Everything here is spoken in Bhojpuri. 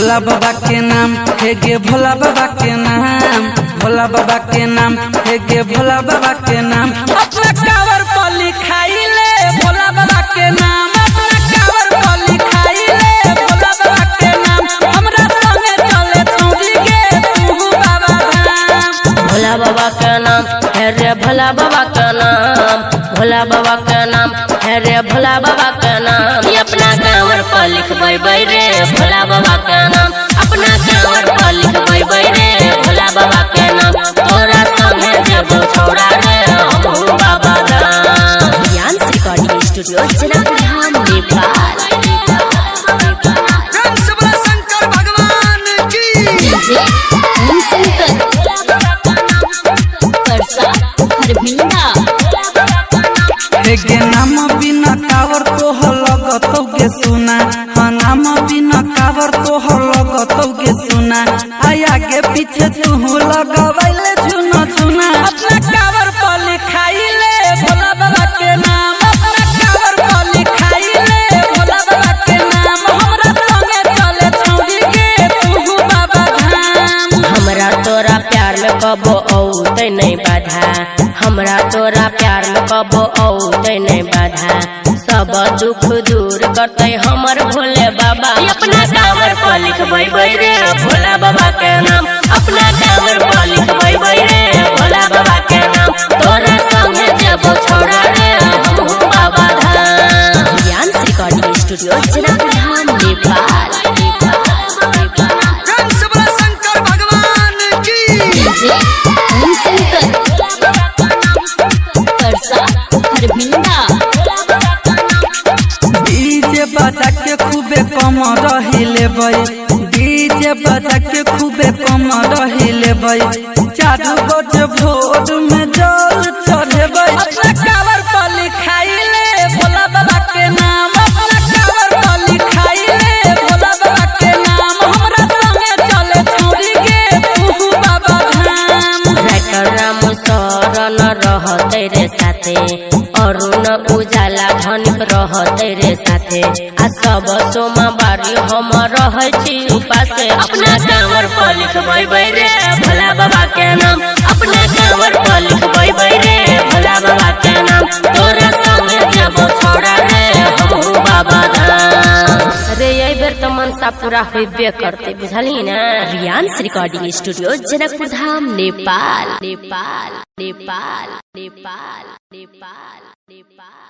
भोला बाबा के नाम हे गे भोला बाबा के नाम, भोला बाबा के नाम हे गे भोला बाबा के नाम। अपना कावर पर लिखाई ले भोला बाबा के नाम, अपना कावर पर लिखाई ले भोला बाबा के नाम। हमरा संगे चले छौरी गे तू बाबा धाम। भोला बाबा के नाम है रे भोला बाबा के नाम, भोला बाबा के नाम है रे भोला बाबा के नाम। अपना कांवर पर लिखबै रे भोला बाबा के नाम, अपना कांवर पर लिखबै रे भोला बाबा के नाम। तोरा संगे जेबो छौड़ा रे हमहू बाबा धाम। Yans recording studio Janakdham Nepal. शंकर भगवान की डीजे ओम शंकर परसा हरभिंडा। हे गे नाम बिना कावर तोहर लगतौ गे सुना, हाँ नाम बिना कावर तोहर लगतौ गे सुना। आया के पीछे तू लगवैले चुना चुना। अपना कावर पर लिखाई ले भोला बाबा के नाम, अपना कावर पर लिखाई ले भोला बाबा के नाम। हमरा संगे चले छौरी गे तू बाबा धाम। हमरा तोरा प्यार में कबो औते नहीं बाधा, हमरा तोरा प्यार में कबो औते नहीं बाधा। सब दुख दूर करते हमर भोले बाबा। अपना कांवर पर लिखबै रे भोला बाबा के नाम, अपना कांवर पर लिखबै रे भोला बाबा के नाम। तोरा संगे जेबो छौड़ा रे हमहू बाबा धाम। Yans recording studio Janakdham Nepal. शंकर भगवान की डीजे ओम शंकर परसा हरभिंडा। डीजे बजा के खूबे कम रही लेबै, डीजे बजा के खूबे कम रही लेबै। 4 बजे भोर में जल चढ़ेबै। अपना कावर पर लिखाई ले भोला बाबा के नाम, अपना कावर पर लिखाई ले भोला बाबा के नाम। हमरा संगे चले छौरी गे तू बाबा धाम। राइटर राम शरण रहते रे साथे, अरुण उजाला धनिक रहते रे साथे। आ सब सोमवारी हम रहै छी उपासे। अपना कांवर पर लिखबै रे भोला बाबा के नाम, अपना कांवर पर लिखबै रे भोला बाबा के नाम। तोरा संगे जेबो छौड़ा रे हमहू बाबा धाम। अरे यही बेर तो मनसा पूरा होबे करते बुझली ना। रियांस रिकॉर्डिंग स्टूडियो जनकपुर धाम नेपाल नेपाल नेपाल नेपाल नेपाल नेपाल।